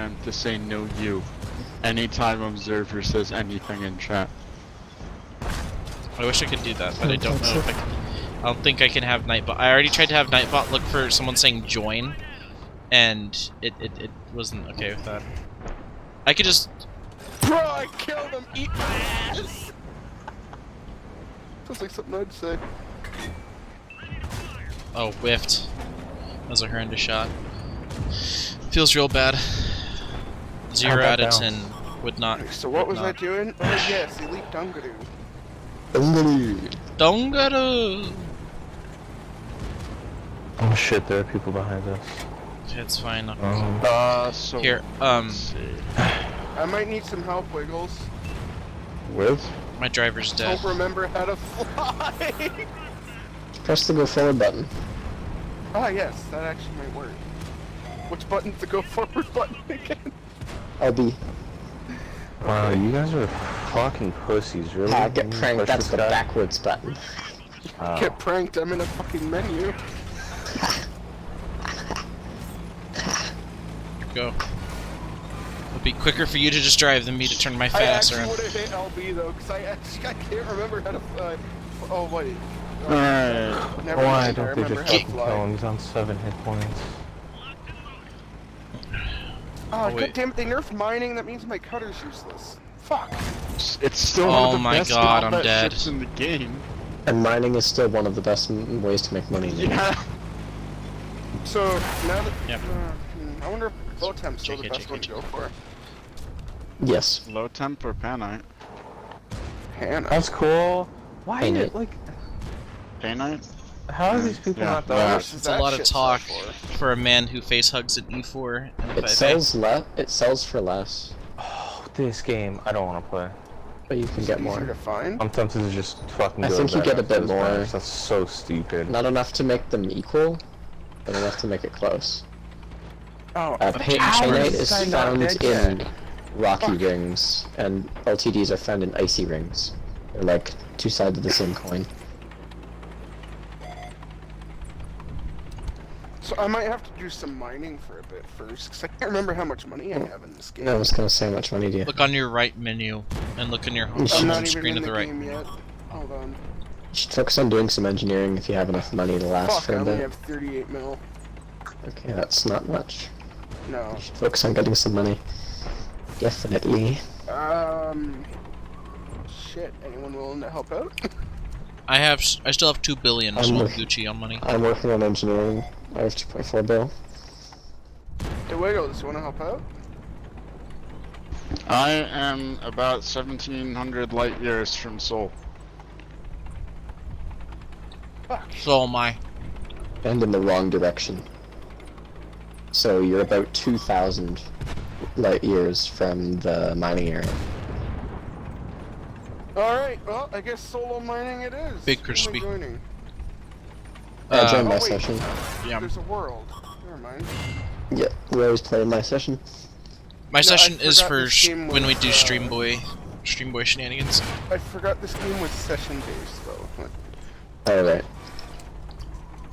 time to say no you anytime observer says anything in chat. I wish I could do that, but I don't know if I can. I don't think I can have Nightbot. I already tried to have Nightbot look for someone saying join, and it wasn't okay with that. I could just... Bro, I killed him! Eat my ass! Sounds like something I'd say. Oh, whiffed. That was a horrendous shot. Feels real bad. 0 out of 10 would not. So what was I doing? Oh yes, Elite Dungaroo. Dungaroo! Oh shit, there are people behind us. It's fine. So Here, let's see. I might need some help, Wiggles. With? my driver's dead. Don't remember how to fly! Press the go forward button. Ah yes, that actually might work. Which button's the go forward button again? LB. Wow, you guys are fucking pussies, really? Ah, get pranked, Push that's this the guy? backwards button. Get pranked, I'm in a fucking menu. Go. It'll be quicker for you to just drive than me to turn my I fat ass actually around. would have hit LB though, because I can't remember how to fly. Oh wait. Alright. Never Why mind, I don't they remember just how to fucking fly. kill him? He's on 7 hit points. Oh, wait. goddammit, they nerfed mining, that means my cutter's useless. Fuck. It's still Oh one of the my best God, I'm combat dead. ships in the game. And mining is still one of the best ways to make money. Yeah. So, now that... Yep. I wonder if low temp's still JK, the best JK, one to go for. Yes. Low temp or panite? Hannah. That's cool. Why Ain't is it? it like? Panite? How are these people Yeah. not Yeah. dying? What's It's a that lot of shit talk sell for? for a man who face hugs at E4 and It sells It sells for less, Oh, this game, I don't want to play. but you can get Easier more. to find. I'm tempted to just fucking I go think to you bed get a after bit this more. match. That's so stupid. Not enough to make them equal, but enough to make it close. Oh, Painite is How is this guy not found dead in rocky rings, and LTDs are found in icy rings. They're like two sides of the same coin. so I might have to do some mining for a bit first, because I can't remember how much money I have in this game. I was gonna say how much money do you? Look on your right menu and look on your home, I'm I'm not home even screen in to the the right. game yet. Hold on. You should focus on doing some engineering if you have enough money to last Fuck, for I a only bit. have 38 mil. Okay, that's not much. No. You should focus on getting some money. Definitely. Shit, anyone willing to help out? I still have 2 billion I'm small with- Gucci on money. I'm working on engineering. I have 2.4 bill. Hey, Wiggles, you wanna help out? I am about 1700 light years from Seoul. Fuck. So am I. And in the wrong direction. So you're about 2,000 light years from the mining area. Alright, well, I guess solo mining it is. Big Who am I crispy. joining? I joined Uh, my wait. session. yeah. There's a world. Never mind. Yeah, we always play in my session. My I session is forgot for this game when we was, do Stream Boy shenanigans. I forgot this game was session based though. Alright.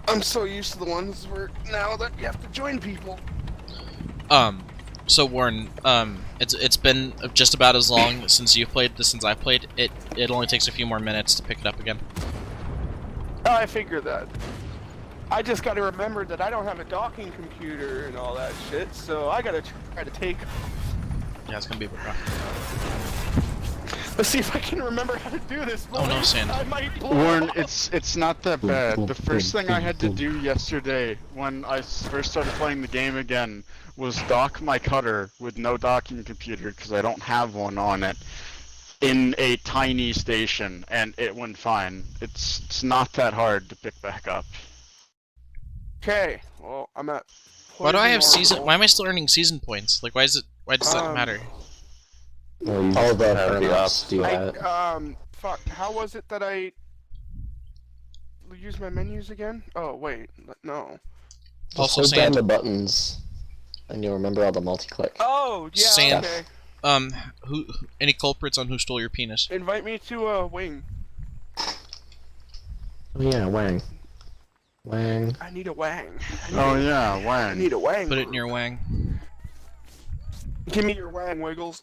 I'm so used to the ones where now that you have to join people. So Warren, it's been just about as long since you've played this since I played it. It only takes a few more minutes to pick it up again. Oh, I figured that. I just gotta remember that I don't have a docking computer and all that shit, so I gotta try to take. Yeah, it's gonna be a bit rough. Let's see if I can remember how to do this. Oh, no, Sand. I might blow Warren, up. it's not that bad. The first thing I had to do yesterday when I first started playing the game again was dock my cutter with no docking computer because I don't have one on it in a tiny station, and it went fine. It's not that hard to pick back up. Okay, well, I'm at. Why do I have poison season? orbital. Why am I still earning season points? Like, why does that matter? Well, you all just the have the earn-ups do that. Fuck, how was it that I use my menus again? Oh, wait, no. Just Also hold down Sand. the buttons, and you'll remember all the multi-click. Oh, yeah, Sand. okay. Who? Any culprits on who stole your penis? Invite me to a wing. Oh yeah, Wang. Wang. I need a wang. Oh yeah, I when? need a wang. Put it in your wang. Give me your wang wiggles.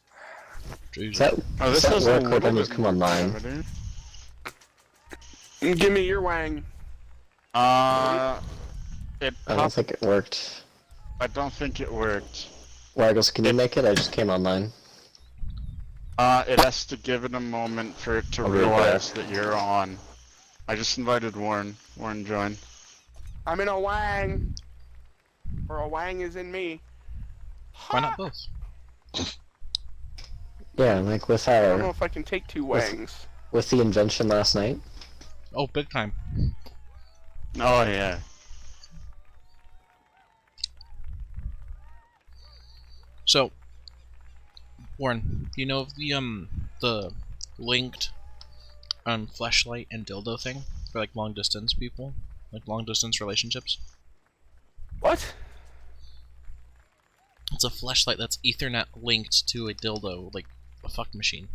Jesus. Does that has a work right little when you bit come more online? gravity. Give me your wang. It I don't think it worked. I don't think it worked. Waggles, can you make it? I just came online. It has to give it a moment for it to I'll be right realize back. that you're on. I just invited Warren. Warren, join. I'm in a wang. Or a wang is in me. Why not both? Yeah, like with I don't know our if I can take 2 With- wangs. with the invention last night. Oh, big time. Oh yeah. So, Warren, do you know of the linked fleshlight and dildo thing for like long distance people, like long distance relationships? What? It's a fleshlight that's Ethernet linked to a dildo, like a fuck machine.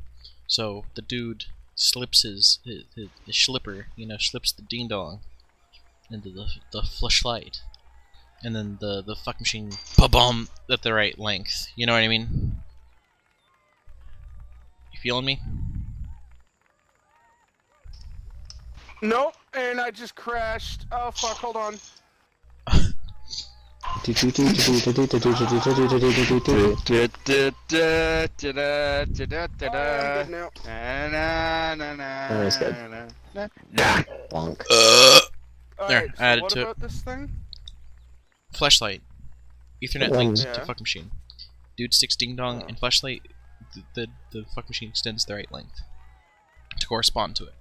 So the dude slips his schlipper, slips the ding dong into the fleshlight, and then the fuck machine ba-bum at the right length. You know what I mean? You feeling me? Nope, and I just crashed. Oh fuck, hold on. I'm I'm good now. Alright, good. Bonk. Alright, so added what to it. about this thing? Fleshlight, Ethernet One. linked Yeah. to fuck machine. Dude sticks ding dong and fleshlight. The fuck machine extends the right length to correspond to it.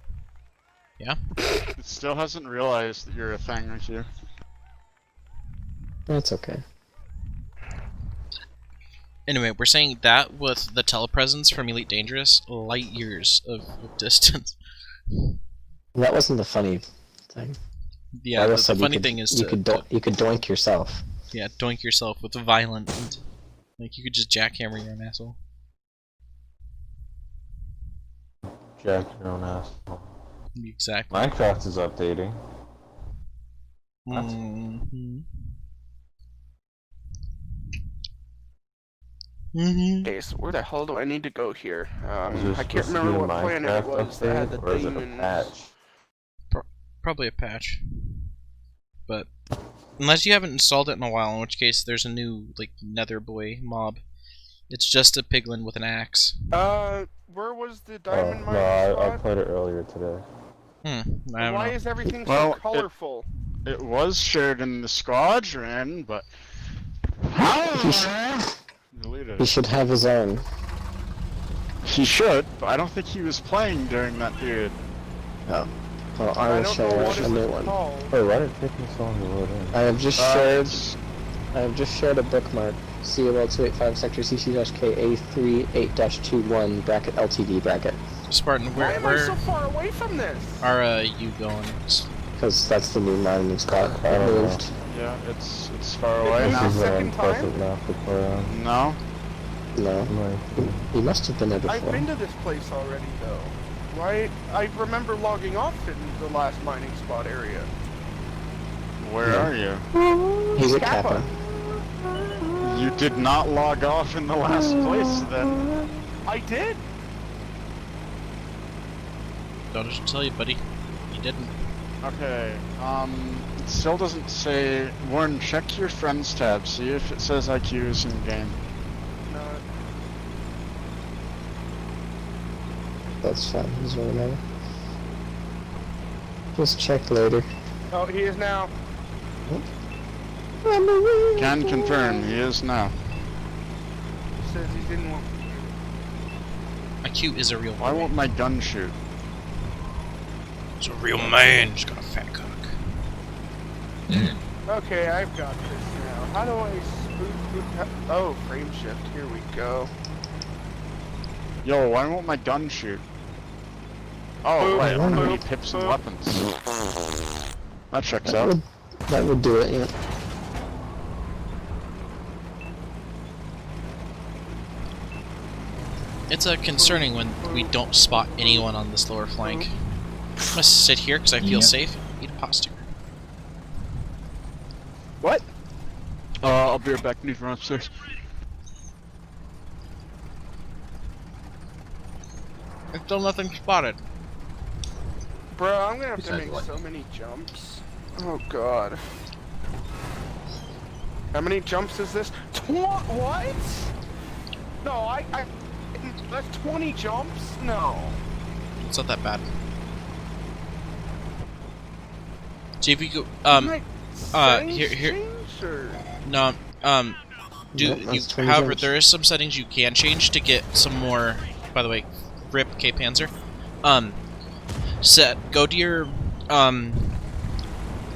Yeah. It still hasn't realized that you're a thing with you. That's okay. Anyway, we're saying that with the telepresence from Elite Dangerous, light years of distance. That wasn't the funny thing. Yeah, Waggles the said funny you could, thing is you could doink yourself. yeah, doink yourself with a violent, and, like you could just jackhammer your own asshole. Jack your own asshole. Exactly. Minecraft is updating. Mm-hmm. Mm-hmm. Okay, so where the hell do I need to go here? Is this I can't supposed to be remember a what planet it Minecraft was that had the update, or is it a demons. patch? Probably a patch. But unless you haven't installed it in a while, in which case there's a new like Nether Boy mob. It's just a piglin with an axe. Where was the diamond No, mining I spot? played it earlier today. I don't Why know. is everything Well, so colorful? It was shared in the squadron, but deleted He it. should have his own. He should, but I don't think he was playing during that period. Oh. Well, I will don't show know you what it a new was one. called. Wait, why did it take me so long to load in? I have just It's- shared a bookmark. COL285 sector CC-KA38-21 bracket LTD bracket. Spartan, Why am I so where far away from this? are you going? Because that's the new mining spot. I It don't know. moved. Yeah, it's far It away moved now. This is an second time? unpleasant map to play on. No, No. I'm like, He must have been there before. I've been to this place already, though. Why? I remember logging off in the last mining spot area. where Yeah. are you? He's a Kappa. kappa. You did not log off in the last place then. I did. Don't just tell you, buddy. You didn't. Okay, it still doesn't say. Warren, check your friends tab, see if it says IQs in game. No. That's fine. He's right now. Just check later. Oh, he is now. Can confirm, he is now. Says he didn't want. IQ is a real Why boy. won't my gun shoot? He's a real man. He's got a fat cock. Okay, I've got this now. How do I oh, frame shift. Here we go. Yo, why won't my gun shoot? Oh, Boop, right, I don't have any boop, pips and boop. weapons. That checks That out. would do it, yeah. It's concerning when we don't spot anyone on this lower flank. I'm gonna sit here because I feel safe. Eat a posture. What? I'll be right back. Need to run upstairs. There's still nothing spotted. Bro, I'm gonna have to Besides make what? so many jumps. Oh god. How many jumps is this? What? No, that's 20 jumps? No. It's not that bad. See if you go. Like, Here. change, or? No. Nope, that's 20 However, jumps. there is some settings you can change to get some more. By the way, RIP K Panzer. Go to your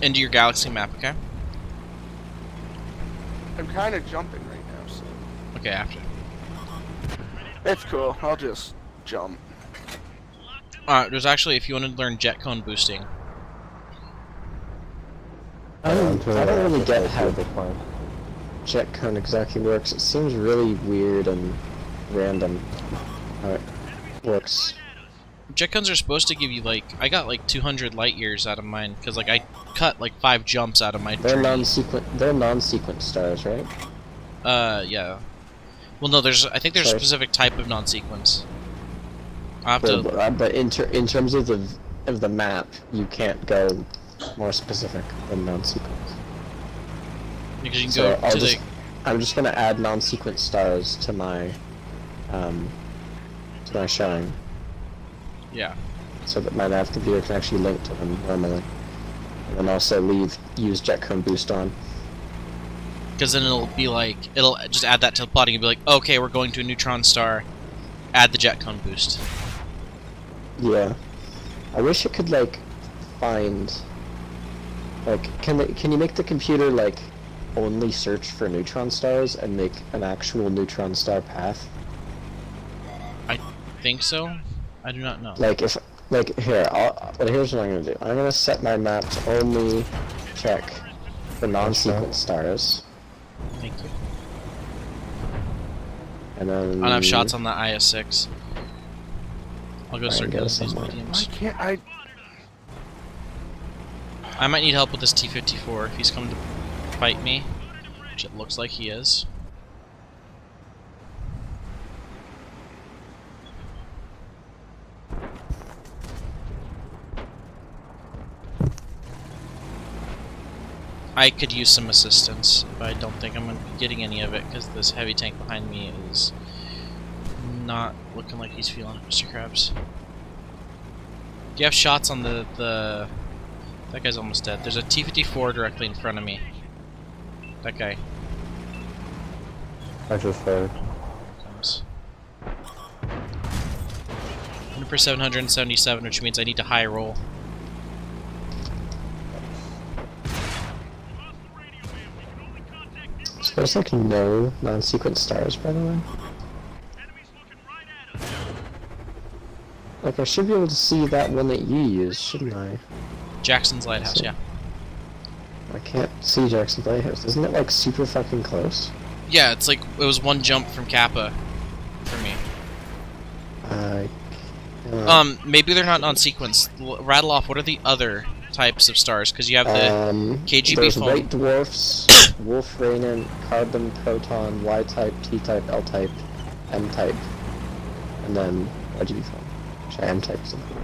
into your galaxy map, okay? I'm kind of jumping right now, so Okay, after. it's cool. I'll just jump. There's actually, if you want to learn jet cone boosting. I don't really get how the jet cone exactly works. It seems really weird and random how it works. Jet cones are supposed to give you like, I got like 200 light years out of mine because like I cut like 5 jumps out of my They're tree. non-sequence stars, right? Yeah. Well, no, I think there's a Sorry. specific type of non-sequence. I have to. But in terms of the map, you can't go more specific than non-sequence. Because you can So go to the. I'm just gonna add non-sequence stars to my showing, Yeah. so that my nav computer can actually link to them normally, and then also use jet cone boost on. Because then it'll be like, it'll just add that to the plotting and be like, okay, we're going to a neutron star, add the jet cone boost. Yeah, I wish it could like find, like, can you make the computer like only search for neutron stars and make an actual neutron star path? I think so. I do not know. Like if, like here, but here's what I'm gonna do. I'm gonna set my map to only check for non-sequence stars, Thank you. and then I don't have shots on the IS-6. I'll go Alright, start go killing these somewhere. mediums. Why can't I? I might need help with this T-54 if he's come to fight me, which it looks like he is. I could use some assistance, but I don't think I'm going to be getting any of it because this heavy tank behind me is not looking like he's feeling it, Mr. Krabs. Do you have shots on the... That guy's almost dead. There's a T-54 directly in front of me. That guy. I just fired. Comes. 1 per 777, which means I need to high roll. So there's like no non-sequence stars, by the way. Like I should be able to see that one that you used, shouldn't I? Jackson's Lighthouse, yeah. I can't see Jackson's Lighthouse. Isn't it like super fucking close? Yeah, it's like, it was one jump from Kappa for me. Maybe they're not non-sequence. Rattle off, what are the other types of stars? Because you have the KGB there's foam. white dwarfs, Wolf Radiant, Carbon, Proton, Y-type, T-type, L-type, M-type, and then RGB foam. Actually, M-type is something.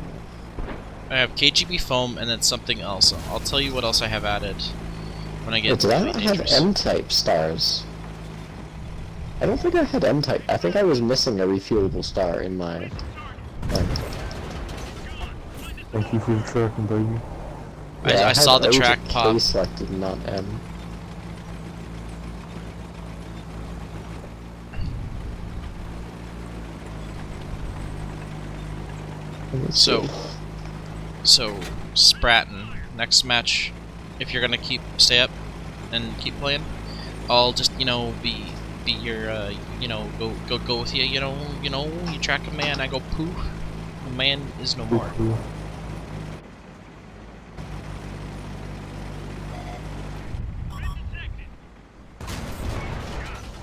I have KGB foam and then something else. I'll tell you what else I have added when I get Wait, did I really not have dangerous. M-type stars? I don't think I had M-type. I think I was missing a refuelable star in my... Thank you for the tracking, baby. I saw the track pop. K selected, not M. Let's So, see. so Spratton, next match, if you're gonna stay up and keep playing, I'll just be your go with you. You track a man, I go poof. The man is no more.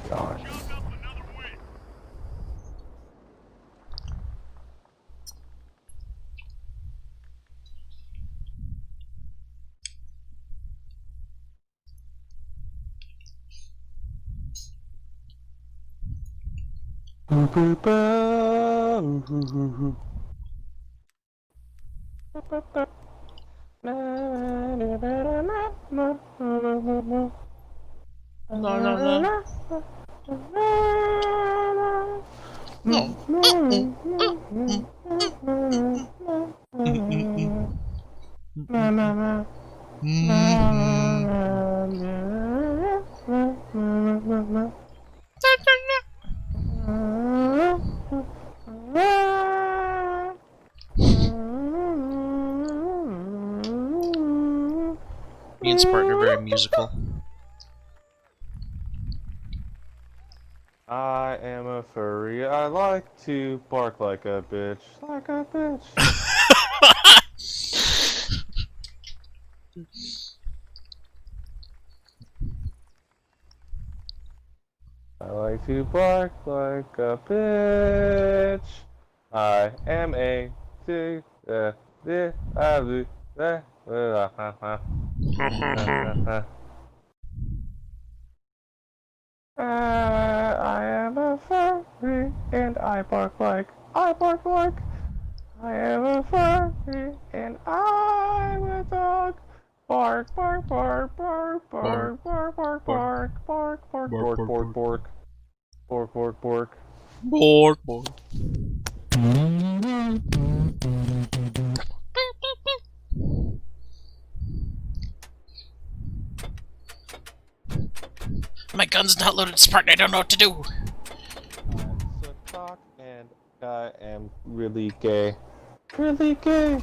God. No, no, no. No. Me and Spartan are very musical. I am a furry. I like to bark like a bitch. Like a bitch. I like to bark like a bitch. I am a I am a furry and I bark like I am a furry and I'm a dog. Bark, bark, bark, bark, bark, bark, bark, bark, bark, bark, bark, bark, bark, bark, bark, bark. Bork, bork. My gun's not loaded, Spartan. I don't know what to do. I'm so cock and I am really gay. Really gay.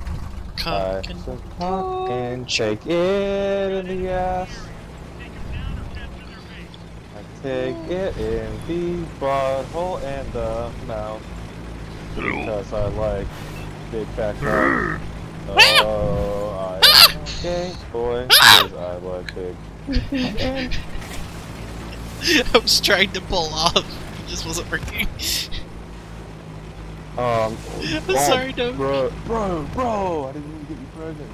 Cock I and suck cock and shake it in the ass. I take it in the butthole and the mouth. Because I like big fat cocks. Oh, I am a gay boy because I like big and I was trying to pull off. It just wasn't working. I'm sorry, Doug. Bro, I didn't even get you pregnant.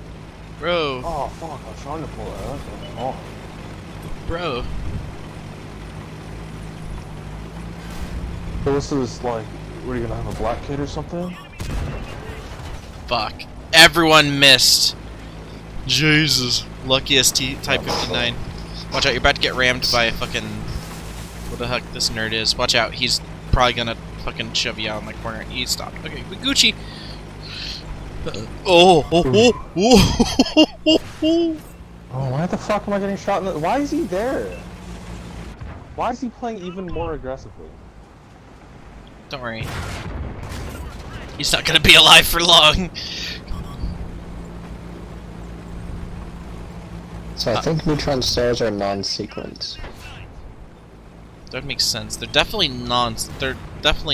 Bro, Oh fuck, I was trying to pull it out. Oh. bro. So this is like, what, are you gonna have a black kid or something? Fuck. Everyone missed. Jesus. Luckiest Type 59. Watch out, you're about to get rammed by a fucking... What the heck this nerd is. Watch out, he's probably gonna fucking shove you out in the corner. He stopped. Okay, Gucci. Oh, why the fuck am I getting shot in the... Why is he there? Why is he playing even more aggressively? Don't worry. He's not gonna be alive for long. So I think neutron stars are non-sequence. That makes sense. They're definitely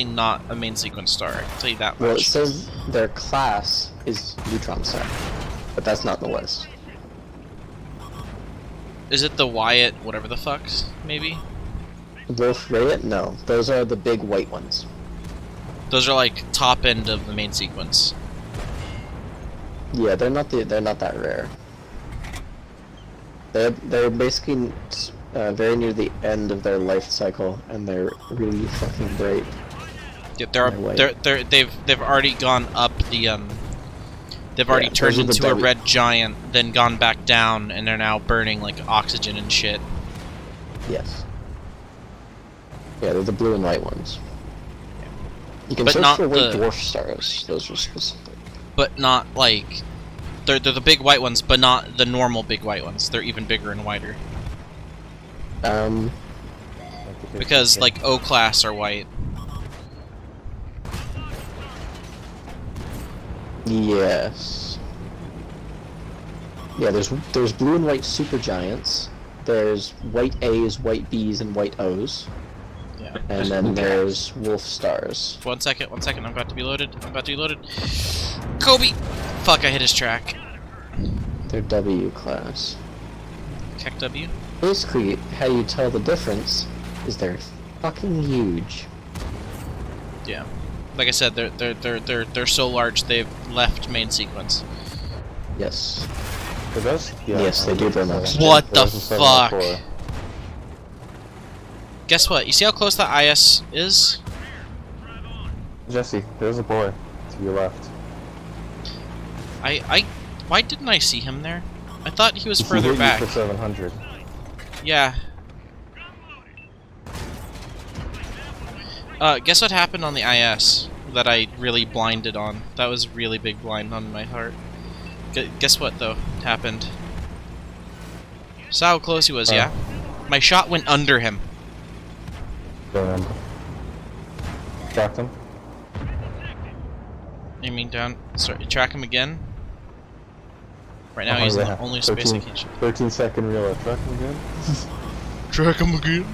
not a main sequence star. I can tell you that much. Well, it says their class is neutron star, but that's not the list. Is it the Wyatt whatever the fucks, maybe? Wolf Rayet? No, those are the big white ones. Those are like top end of the main sequence. Yeah, they're not that rare. They're basically very near the end of their life cycle, and they're really fucking great. Yeah, they've already gone up the They've already turned into a red giant, then gone back down, and they're now burning like oxygen and shit. Yes. Yeah, they're the blue and white ones. You can But search not for white the- dwarf stars. Those are specific. But not like they're the big white ones, but not the normal big white ones. They're even bigger and whiter. Because like O class are white. Yes. Yeah, there's blue and white supergiants. There's white A's, white B's, and white O's. Yeah. And then there's wolf stars. 1 second, 1 second. I'm about to be loaded. Kobe! Fuck! I hit his track. They're W class. Keck W. Basically, how you tell the difference is they're fucking huge. Yeah. Like I said, they're so large they've left main sequence. Yes. Yes, they do burn oxygen. What the fuck? Guess what? You see how close that IS is? Jesse, there's a boy to your left. Why didn't I see him there? I thought he was He further hit back. you for 700. Yeah. Guess what happened on the IS that I really blinded on? That was really big blind on my heart. Guess what, though, happened? Saw how close he was, yeah? My shot went under him. Don't remember. Tracked him. Aiming down. Sorry, track him again. Right now Oh, he's yeah. the only space I can shoot. 13-second reload. Track him again. Track him again?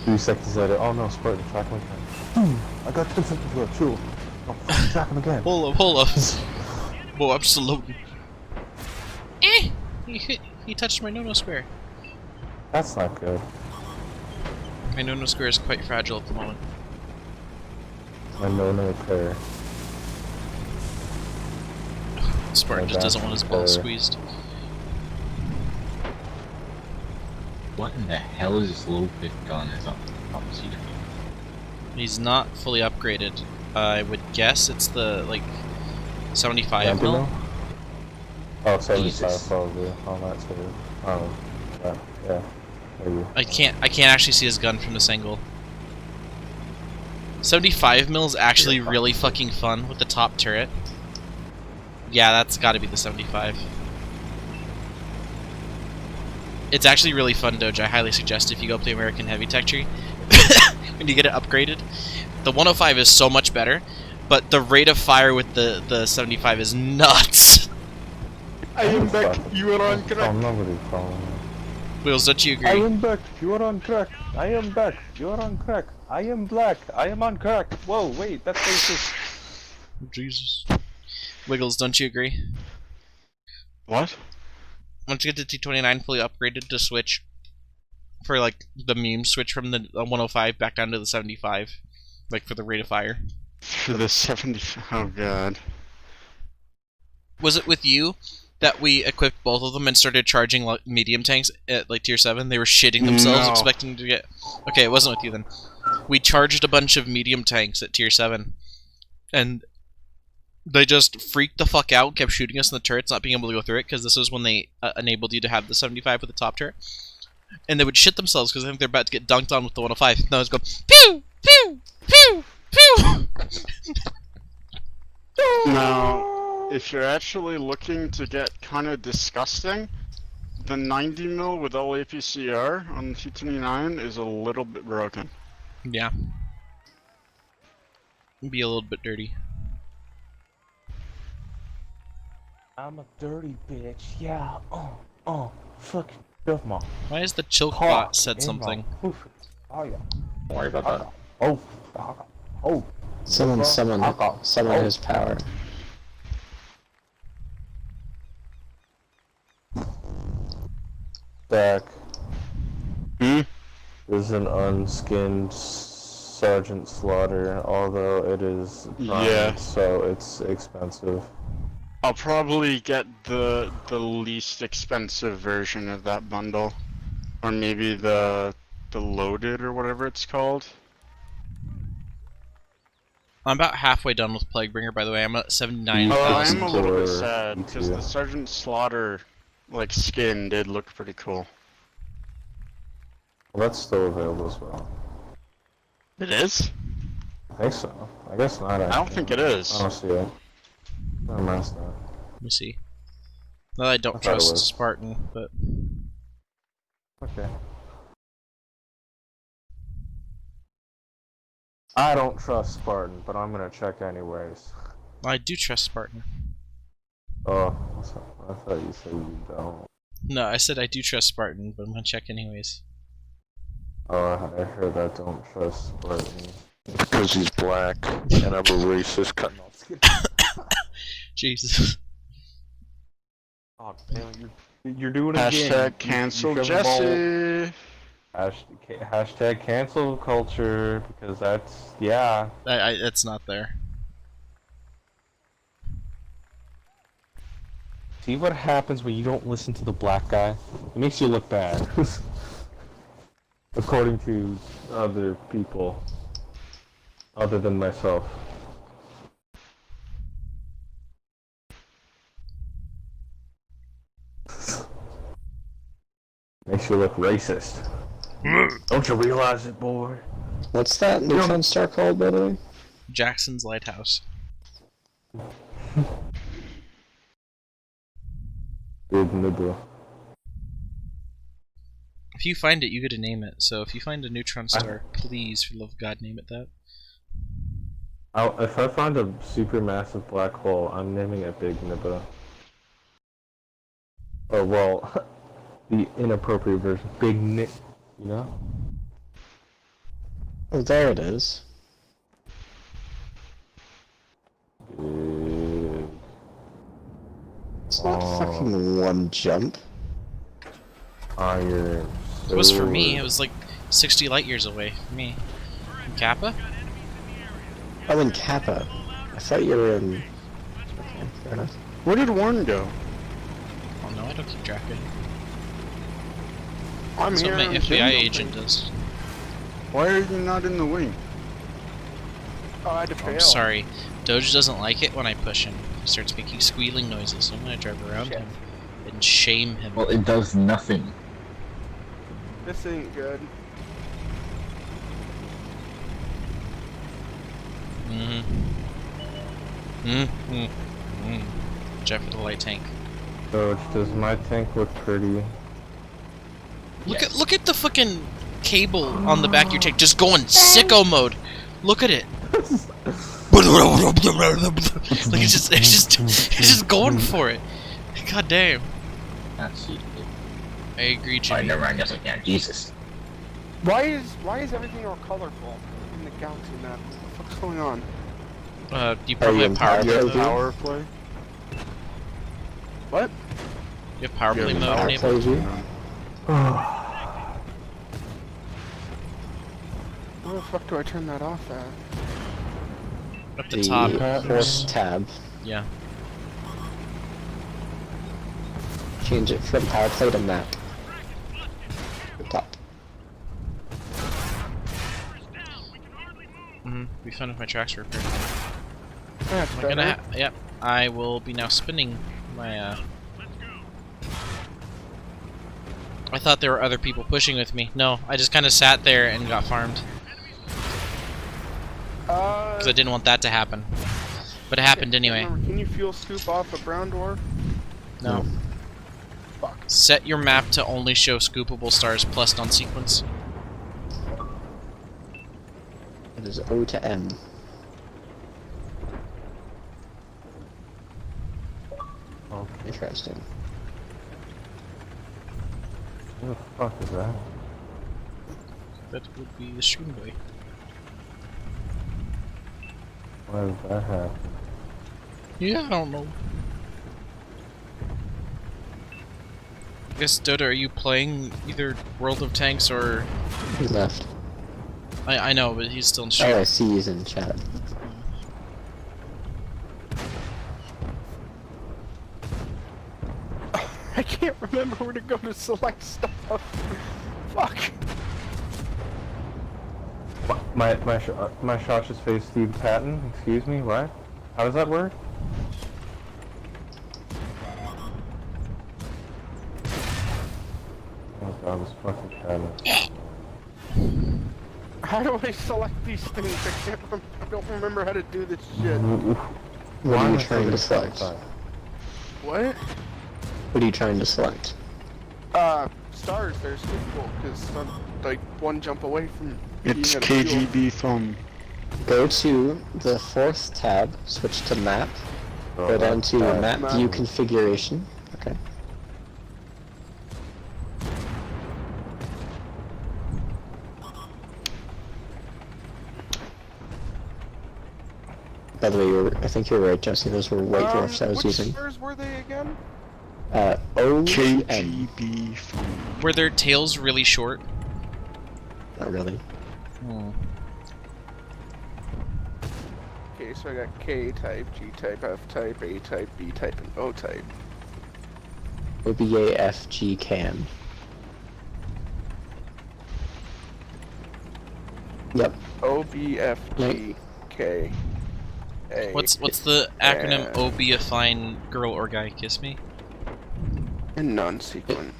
3 seconds later. Oh no, Spartan, track him again. I got 10 seconds left, chill. Oh, track him again. Hold up. Whoa, I'm still loading. He touched my no-no square. That's not good. My no-no square is quite fragile at the moment. My no fair. Spartan just doesn't want his balls squeezed. What in the hell is this low pick gun? Is on CW? He's not fully upgraded. I would guess it's the, like, 75 Empty mil? mill? Oh, 75 Jesus. probably on that too. Yeah, maybe. I can't actually see his gun from this angle. 75 mil is actually really fucking fun with the top turret. Yeah, that's gotta be the 75. It's actually really fun, Doge. I highly suggest if you go up the American Heavy Tech tree when you get it upgraded. The 105 is so much better, but the rate of fire with the 75 is nuts. I am back. You are on Oh, correct. nobody's calling me. Wheels, don't you I agree? am back. You are on crack. I am back. You are on crack. I am black. I am on crack. Whoa, wait, that's racist. Jesus. Wiggles, don't you agree? What? Once you get the T29 fully upgraded to switch for like the meme switch from the 105 back down to the 75, like for the rate of fire. For the 70. Oh god. Was it with you that we equipped both of them and started charging like, medium tanks at like tier 7? They were shitting themselves No. expecting to get... Okay, it wasn't with you then. We charged a bunch of medium tanks at tier 7 and they just freaked the fuck out, kept shooting us in the turrets, not being able to go through it, because this was when they enabled you to have the 75 with the top turret. And they would shit themselves because I think they're about to get dunked on with the 105. And I was going, pew! Pew! Pew! Pew! Now, if you're actually looking to get kind of disgusting, the 90 mil with all APCR on the T29 is a little bit broken. Yeah. It'd be a little bit dirty. I'm a dirty bitch. Yeah. Fuck. Shove my Why is the choke cock bot said in something? my pussy. Oh yeah. Don't worry about that. Oh. Someone Oh. has power. Back. Hmm? There's an unskinned Sergeant Slaughter, although it is primed, Yeah. so it's expensive. I'll probably get the least expensive version of that bundle. Or maybe the loaded or whatever it's called. I'm about halfway done with Plaguebringer, by the way. I'm at 79,000. Oh, I am a little bit Or sad, because E2. the Sergeant Slaughter, like, skin did look pretty cool. Well, that's still available as well. It is? I think so. I guess not. I don't think it is. I don't see it. I messed up. Let me see. No, I don't I thought it trust was. Spartan, but Okay. I don't trust Spartan, but I'm gonna check anyways. I do trust Spartan. Oh, I thought you said you don't. No, I said I do trust Spartan, but I'm gonna check anyways. Oh, I heard that don't trust Spartan. Because he's black and I'm a racist cunt. Jesus. Oh, damn, you're doing it again. Hashtag cancel Jesse. Hashtag cancel culture, because that's, yeah. It's not there. See what happens when you don't listen to the black guy? It makes you look bad. According to other people. Other than myself. Makes you look racist. Don't you realize it, boy? What's that neutron star called, by the way? Jackson's Lighthouse. Big nibble. If you find it, you get to name it. So if you find a neutron star, please, for the love of God, name it that. If I find a supermassive black hole, I'm naming it Big Nibba. Oh well, the inappropriate version, Big Nick. You know? Oh, there it is. Big. It's not fucking one jump. Iron. It was for me. It was like 60 light years away for me. In Kappa? Oh, in Kappa. I thought you were in... Okay, fair enough. Where did Warren go? Oh no, I don't keep track of it. I'm That's here. what my I'm FBI doing agent something. does. Why are you not in the wing? Oh, I had to fail. I'm sorry. Doge doesn't like it when I push him. He starts making squealing noises, so I'm gonna drive around Shit. him and shame him. Well, it does nothing. This ain't good. Jeff with the light tank. Doge, does my tank look pretty? Look at the fucking cable on the back of your tank, just going sicko mode. Look at it. Like it's just going for it. God damn. That's it. I agree, I Jimmy. never mind. Just like, yeah, Jesus. Why is everything all colorful in the galaxy map? What the fuck's going on? You probably have power you play in mode. Power play? What? You have power Yeah, play the mode power enabled. play. Where the fuck do I turn that off at? Up the top. fourth tab. Yeah. Change it from power play to map. The top. We found if my tracks are repaired. That's I'm better. gonna yep. I will be now spinning my I thought there were other people pushing with me. No, I just kind of sat there and got farmed. Because I didn't want that to happen. But it happened anyway. Remember, can you fuel scoop off a brown door? No. Fuck. Set your map to only show scoopable stars plus non-sequence. It is O to M. Okay. Interesting. What the fuck is that? That would be the stream boy. Why does that happen? Yeah, I don't know. I guess, Dota, are you playing either World of Tanks or... He left. I know, but he's still in Oh, stream. I see he's in chat. I can't remember where to go to select stuff. Fuck. My shot just faced Steve Patton. Excuse me, what? How does that work? Oh god, this fucking Patton. How do I select these things? I don't remember how to do this shit. What are you trying to select? What? What are you trying to select? Stars, they're scoopable, because I'm like one jump away from It's being at a fuel. KGB phone. Go to the fourth tab, switch to map, go down to map view configuration. Okay. By the way, I think you're right, Jesse. Those were white dwarfs I was which using. stars were they again? O to M. KGB phone. Were their tails really short? Not really. Okay, so I got K type, G type, F type, A type, B type, and O type. OBAFG CAN. Yep. O, B, F, G, K, A. What's the acronym and- O be a fine girl or guy kiss me? And non-sequent.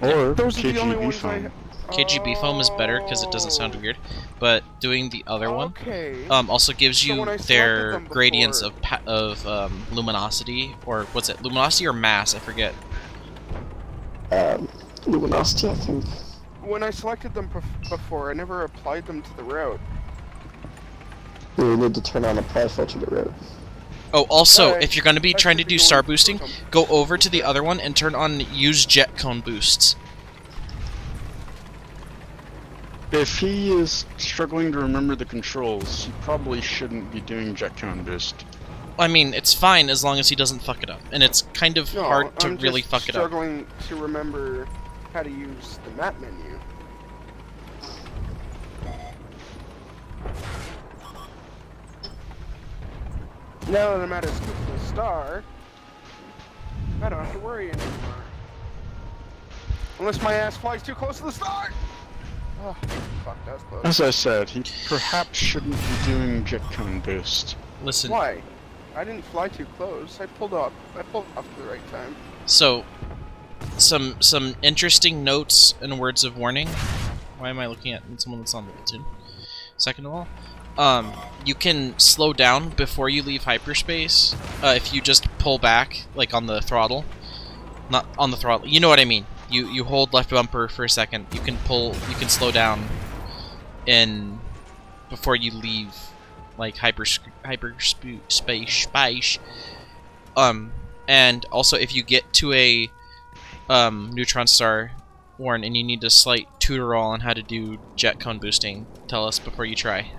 Or Those are the only KGB ones I. foam. KGB foam is better because it doesn't sound weird, but doing the other one Okay. also gives So you when I selected their them gradients before- of luminosity, or what's it, luminosity or mass, I forget. Luminosity, I think. When I selected them before, I never applied them to the route. You need to turn on apply filter to route. Oh, also, Alright, if you're going to be I trying to should be do going star for boosting, some- go over to the other one and turn on use jet cone boosts. If he is struggling to remember the controls, he probably shouldn't be doing jet cone boost. I mean, it's fine as long as he doesn't fuck it up, and it's kind of No, hard to I'm really just fuck it up. struggling to remember how to use the map menu. Now that I'm at a scoop of the star, I don't have to worry anymore. Unless my ass flies too close to the star! Oh, fuck, that was close. As I said, he perhaps shouldn't be doing jet cone boost. Listen, Why? I didn't fly too close. I pulled off at the right time. so some interesting notes and words of warning. Why am I looking at someone that's on the platoon? Second of all, you can slow down before you leave hyperspace if you just pull back, like on the throttle. Not on the throttle. You know what I mean. You hold left bumper for a second. You can slow down in before you leave, like hyperspace. And also if you get to a neutron star, Warren, and you need a slight tutorial on how to do jet cone boosting, tell us before you try.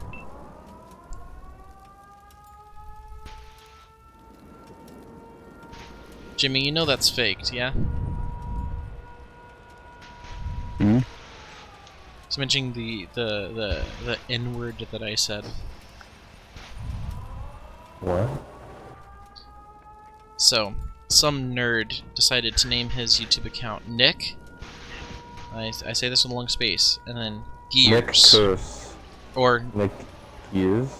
Jimmy, you know that's faked, yeah? Hmm? It's mentioning the N-word that I said. What? So, some nerd decided to name his YouTube account Nick. I say this with a long space, and then Nick Gears. Curse. Or Nick Gears?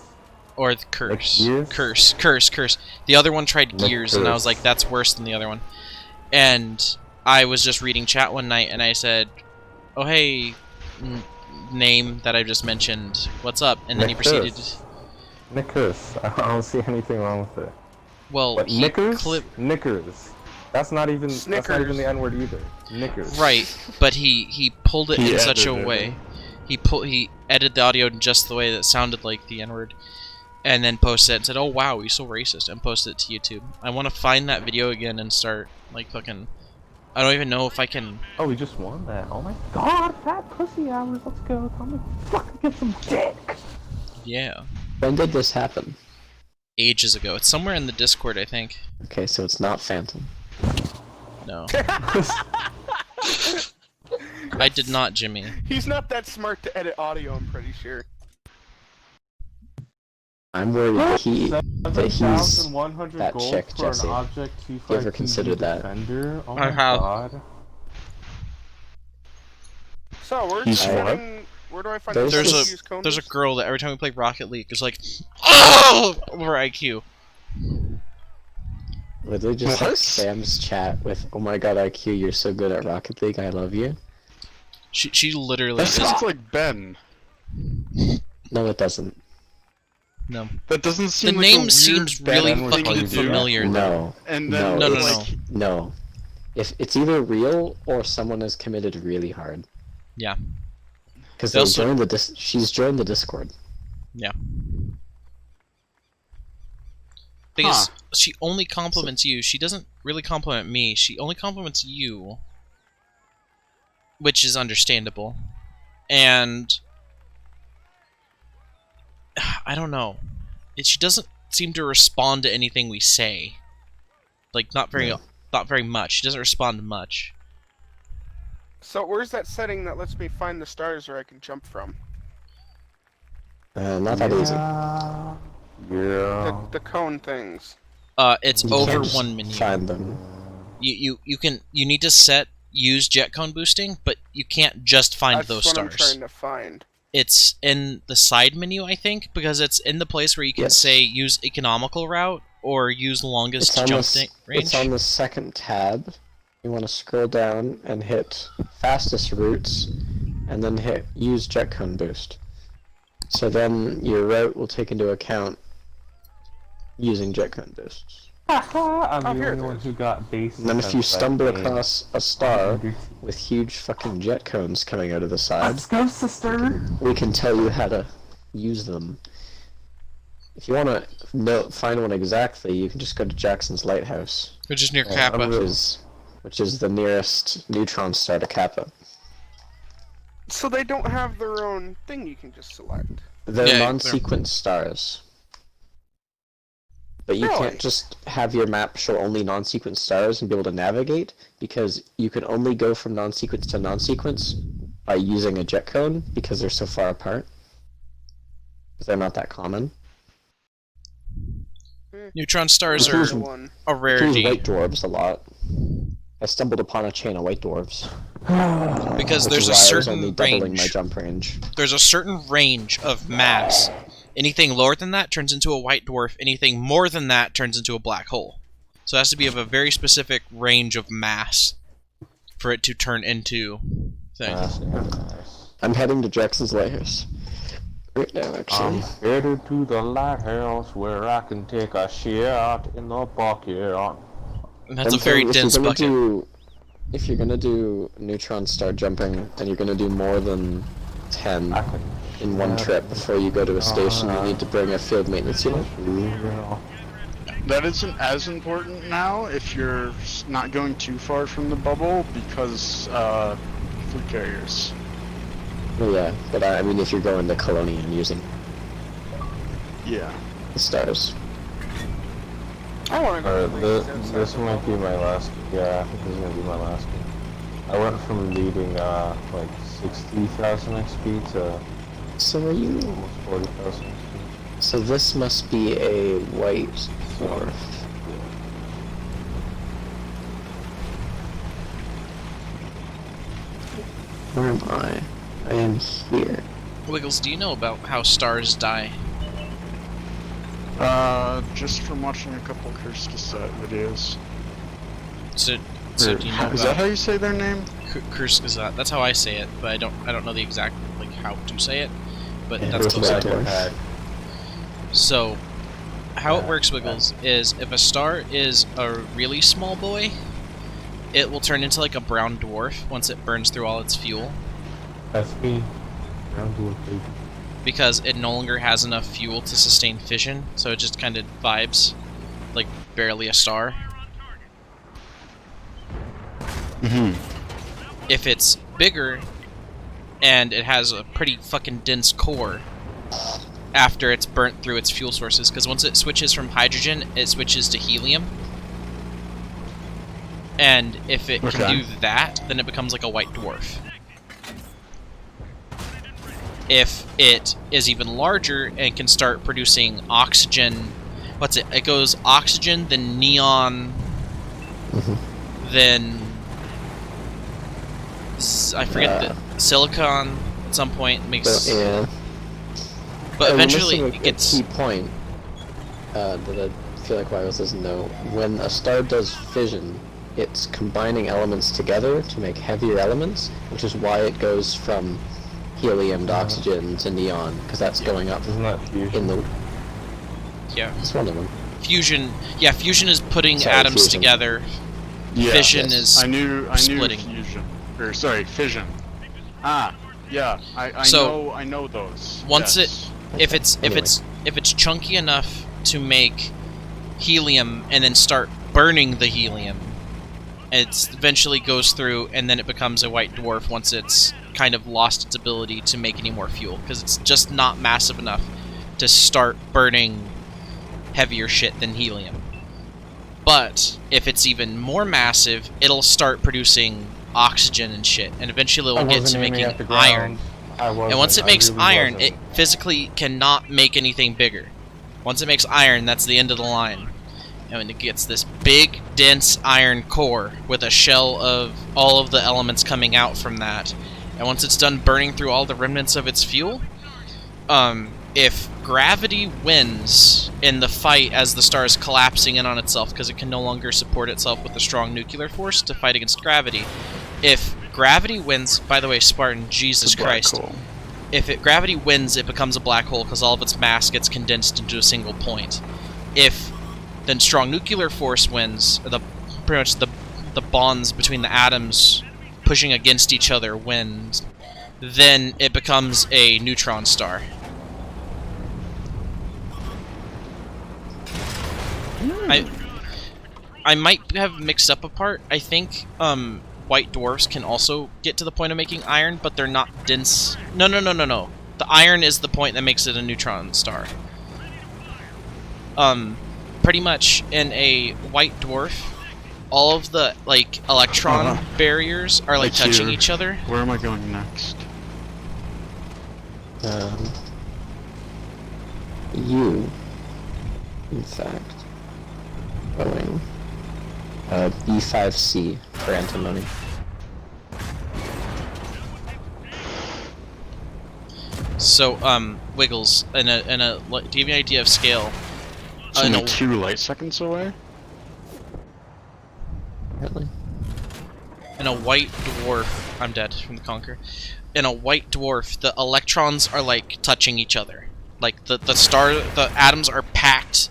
or the Curse. Gears? Curse. The other one tried Nick Gears, and I was Curse. like, that's worse than the other one. And I was just reading chat one night, and I said, oh hey, name that I just mentioned, what's up? And then he Nick proceeded. Curse. Nick Curse. I don't see anything wrong with it. Well, But he Knickers? clipped. Knickers. That's not even Snickers. the N-word either. Knickers. Right, but he pulled it He in such a edited way. it. He edited the audio in just the way that sounded like the N-word, and then posted it and said, "Oh wow, he's so racist," and posted it to YouTube. I want to find that video again and start like fucking. I don't even know if I can. Oh, we just won that. Oh my God, fat pussy hours, let's go. Come and fucking get some dick. Yeah, When did this happen? ages ago. It's somewhere in the Discord, I think. Okay, so it's not Phantom. No, I did not, Jimmy. He's not that smart to edit audio, I'm pretty sure. I'm worried that he's 7,100 that gold chick, for Jesse. an object You ever considered that? defender? Oh I my have. God. So, where's He's the what? one- where do I find There's the There's use a cone there's a boost? girl that every time we play Rocket League is like, oh, over IQ. Literally just like What? Sam's chat with, "Oh my God, IQ, you're so good at Rocket League. I love you." She literally That is. sounds like Ben. No, it doesn't. No. That doesn't The seem like a name weird seems Ben really thing fucking to do. familiar. No. And then No, no, like, No. If it's either real or someone is committed really hard. Yeah. Because They also- she's joined the Discord. Thing is, she only compliments you. She doesn't really compliment me. She only compliments you, which is understandable. And I don't know. She doesn't seem to respond to anything we say. Like not very much. She doesn't respond much. So, where's that setting that lets me find the stars where I can jump from? Not that easy. Yeah. The cone things. It's You over can't just one menu. Find them. You need to set use jet cone boosting, but you can't just find That's those what stars. I'm trying to find. It's in the side menu, I think, because it's in the place where you can Yes. say use economical route or use longest It's on jump the range. It's on the second tab. you want to scroll down and hit fastest routes, and then hit use jet cone boost. So then your route will take into account using jet cone boosts. Haha, I'm the here only it one is. who got base. And then if you stumble across a star with huge fucking jet cones coming out of the side, Let's go, sister! we can tell you how to use them. If you want to find one exactly, you can just go to Jackson's Lighthouse, Which is near Kappa. which is the nearest neutron star to Kappa. So they don't have their own thing you can just select. They're Yeah, non-sequence stars. But you Really? can't just have your map show only non-sequence stars and be able to navigate, because you can only go from non-sequence to non-sequence by using a jet cone, because they're so far apart. Because they're not that common. Neutron stars It was are one. a I use rarity white dwarves a lot. I stumbled upon a chain of white dwarves. because which there's is a why I was only certain doubling my range. jump range. There's a certain range of mass. Anything lower than that turns into a white dwarf. Anything more than that turns into a black hole. So it has to be of a very specific range of mass for it to turn into things. I'm heading to Jackson's Lighthouse. Right now, actually. Headed to the lighthouse where I can take a shit in the bucket. And that's a And so very if dense you're gonna bucket. If you're gonna do neutron star jumping, and you're gonna do more than 10 I can in one trip before you go to a station, you need to bring a field maintenance unit. That isn't as important now if you're not going too far from the bubble because food carriers. Well, yeah, but I mean if you're going to Colonia and using Yeah. the stars. I want to go. to This might be my last. Yeah, I think this is gonna be my last one. I went from leading like 60,000 XP to So are you... almost 40,000 XP. So this must be a white dwarf. Where am I? I am here. Wiggles, do you know about how stars die? Just from watching a couple Cursed Cassette videos. So do you know Is that about how you say their name? Kurskazat? That's how I say it, but I don't know the exact like how to say it. But Yeah, that's it's close white enough. dwarf. So, how it works, Wiggles, is if a star is a really small boy, it will turn into like a brown dwarf once it burns through all its fuel, That's me. I'm doing big. because it no longer has enough fuel to sustain fission, so it just kind of vibes like barely a star. If it's bigger and it has a pretty fucking dense core after it's burnt through its fuel sources, because once it switches from hydrogen, it switches to helium. And if it can Okay. do that, then it becomes like a white dwarf. If it is even larger and can start producing oxygen, it goes oxygen, then neon, then I forget the silicon at some point makes. But, yeah. But we're eventually missing it gets. a key point that I feel like Wiles doesn't know. When a star does fission, it's combining elements together to make heavier elements, which is why it goes from helium to oxygen to neon, because that's going up Isn't that fusion? in the... Yeah. It's one of them. Fusion. Yeah, fusion is putting Sorry, atoms fusion. together. Yeah. Fission yes. is I knew splitting. fusion. Or sorry, fission. Ah, yeah. I know those. Once yes. if it's chunky enough to make helium and then start burning the helium, it eventually goes through and then it becomes a white dwarf once it's kind of lost its ability to make any more fuel, because it's just not massive enough to start burning heavier shit than helium. But if it's even more massive, it'll start producing oxygen and shit, and eventually it'll get to making iron. And once it makes iron, it physically cannot make anything bigger. Once it makes iron, that's the end of the line. And when it gets this big, dense iron core with a shell of all of the elements coming out from that, and once it's done burning through all the remnants of its fuel, if gravity wins in the fight as the star is collapsing in on itself because it can no longer support itself with a strong nuclear force to fight against gravity. If gravity wins, by the way, Spartan, Jesus Christ. Hole. If gravity wins, it becomes a black hole because all of its mass gets condensed into a single point. If then strong nuclear force wins, pretty much the bonds between the atoms pushing against each other wins, then it becomes a neutron star. I might have mixed up a part. I think white dwarfs can also get to the point of making iron, but they're not dense. No. The iron is the point that makes it a neutron star. Pretty much in a white dwarf, all of the like electron barriers are like touching each other. Where am I going next? You, in fact, going B5C for antimony. So, Wiggles, do you have any idea of scale? It's only 2 light seconds away? Really? In a white dwarf, I'm dead from the conquer. In a white dwarf, the electrons are like touching each other. Like the atoms are packed,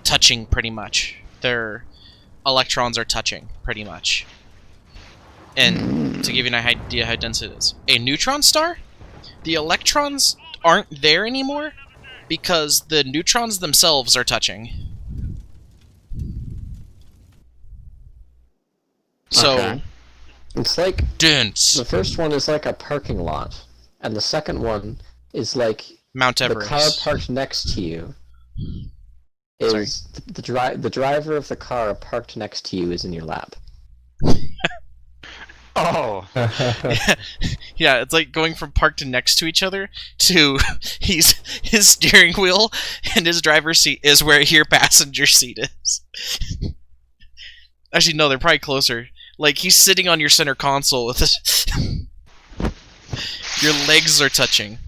touching pretty much. Their electrons are touching pretty much. And to give you an idea how dense it is, a neutron star, the electrons aren't there anymore because the neutrons themselves are touching. So, okay. It's like dense. the first one is like a parking lot, and the second one is like Mount Everest. the car parked next to you. Is the driver of the car parked next to you is in your lap. Oh! Yeah, it's like going from parked next to each other to his steering wheel and his driver's seat is where your passenger seat is. Actually, no, they're probably closer. Like, he's sitting on your center console with his... Your legs are touching.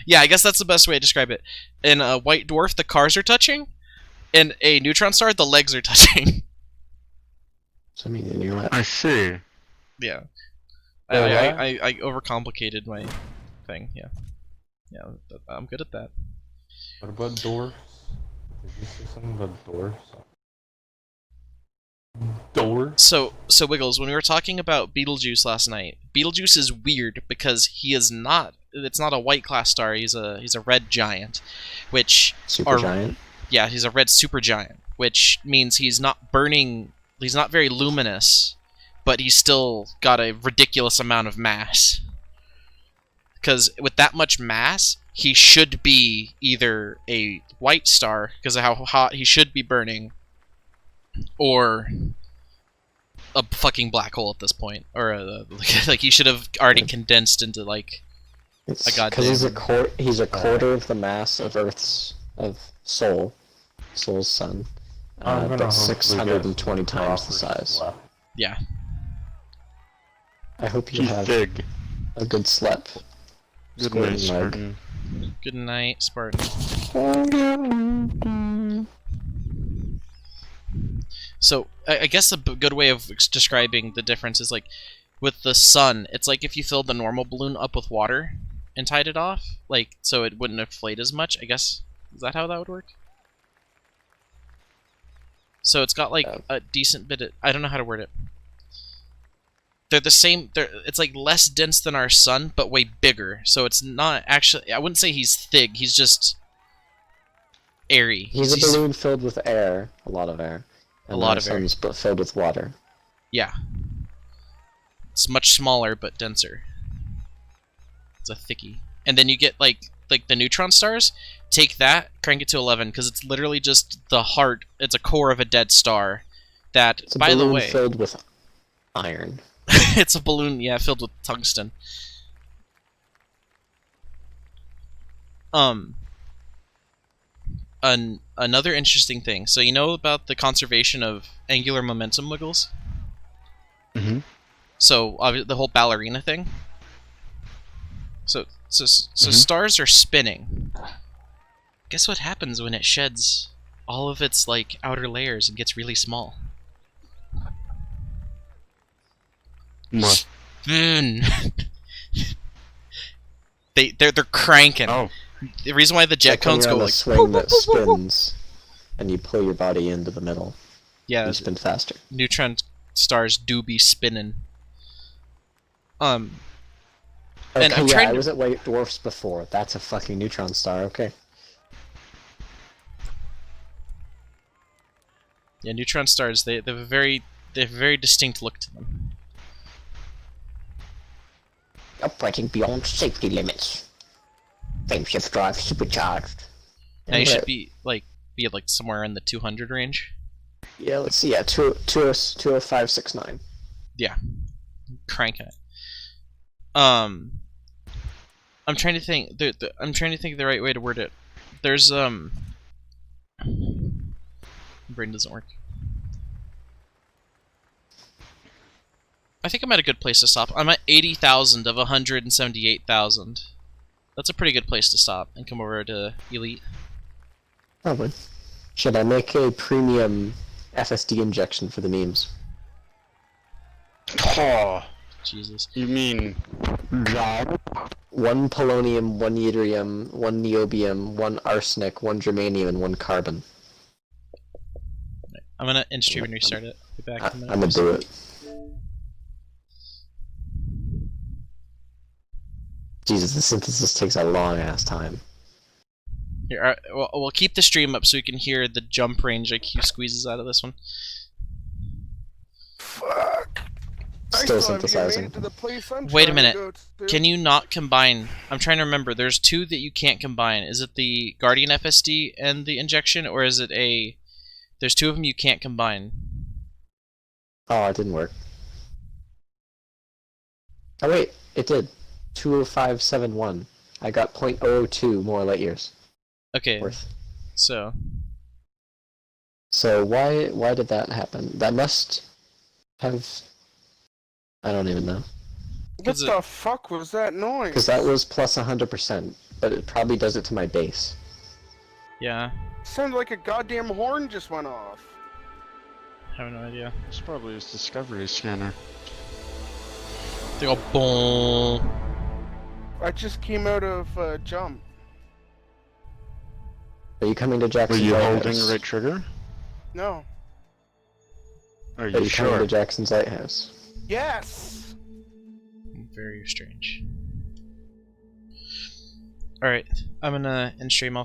Yeah, I guess that's the best way to describe it. In a white dwarf, the cars are touching. In a neutron star, the legs are touching. So I mean, in your lap. I see. Yeah. Yeah. I overcomplicated my thing, yeah. Yeah, I'm good at that. What about dwarfs? Did you say something about dwarfs? Dwarfs? So Wiggles, when we were talking about Beetlejuice last night, Beetlejuice is weird because it's not a white class star, he's a red giant, which Supergiant? Yeah, he's a red supergiant, which means he's not very luminous, but he's still got a ridiculous amount of mass. Because with that much mass, he should be either a white star, because of how hot he should be burning, or a fucking black hole at this point. Or, like, he should have already condensed into, like, It's a goddamn... because he's a quarter of the mass of Earth's... of Sol's sun. But 620 times the size. Yeah. I hope you He's have big. a good sleep. Good Squirting night, leg. Spartan. Good night, Spartan. So, I guess a good way of describing the difference is, like, with the sun, it's like if you filled the normal balloon up with water and tied it off, like, so it wouldn't inflate as much, I guess. Is that how that would work? So it's got, like, a decent bit of... I don't know how to word it. They're the same... It's, like, less dense than our sun, but way bigger. So it's not actually... I wouldn't say he's thick, he's just... airy. He's a balloon filled with air. A lot of air. And A lot of air. sun's filled with water. Yeah. It's much smaller, but denser. It's a thickie. And then you get, like the neutron stars, take that, crank it to 11, because it's literally just the heart, it's a core of a dead star. That, It's a by the balloon way... filled with iron. It's a balloon, yeah, filled with tungsten. Another interesting thing. So you know about the conservation of angular momentum, Wiggles? Mm-hmm. So the whole ballerina thing. So stars are spinning. Guess what happens when it sheds all of its like outer layers and gets really small? What? Spoon. they're cranking. Oh. The reason why the jet Like when cones you're go on a like swing that spins, and you pull your body into the middle. yeah, You spin faster. neutron stars do be spinning. And Okay, I'm yeah, trying I to- was at White Dwarfs before. That's a fucking neutron star. Okay. Yeah, neutron stars. They have a very distinct look to them. Operating beyond safety limits. Frameshift drive supercharged. Now you should be like somewhere in the 200 range. Yeah, let's see. Yeah, 20569. Yeah, cranking it. I'm trying to think. I'm trying to think of the right way to word it. There's brain doesn't work. I think I'm at a good place to stop. I'm at 80,000 of 178,000. That's a pretty good place to stop and come over to Elite. Probably. Should I make a premium FSD injection for the memes? Oh, Jesus. you mean job? 1 polonium, 1 yttrium, 1 niobium, 1 arsenic, 1 germanium, and 1 carbon. I'm gonna end stream and restart it. Be back in a minute. I'm gonna do it. Jesus, the synthesis takes a long ass time. Here, we'll keep the stream up so you can hear the jump range IQ squeezes out of this one. Fuck. Still I still haven't even made synthesizing. it to the place I'm Wait a trying to minute. go to. Can you not combine? I'm trying to remember. There's two that you can't combine. Is it the Guardian FSD and the injection, or is it a... There's two of them you can't combine. Oh, it didn't work. Oh wait, it did. 20571. I got 0.02 more light years Okay, worth. so... So why did that happen? That must have... I don't even know. What the fuck was that noise? Because that was plus 100%, but it probably does it to my base. Yeah, Sounded like a goddamn horn just went off. I have no idea. It's probably his discovery scanner. They go boom. I just came out of jump. Are you coming to Were Jackson's you Lighthouse? holding the right trigger? No. Are Are you you coming to sure? Jackson's Lighthouse? Yes! Very strange. Alright, I'm gonna end stream. I'll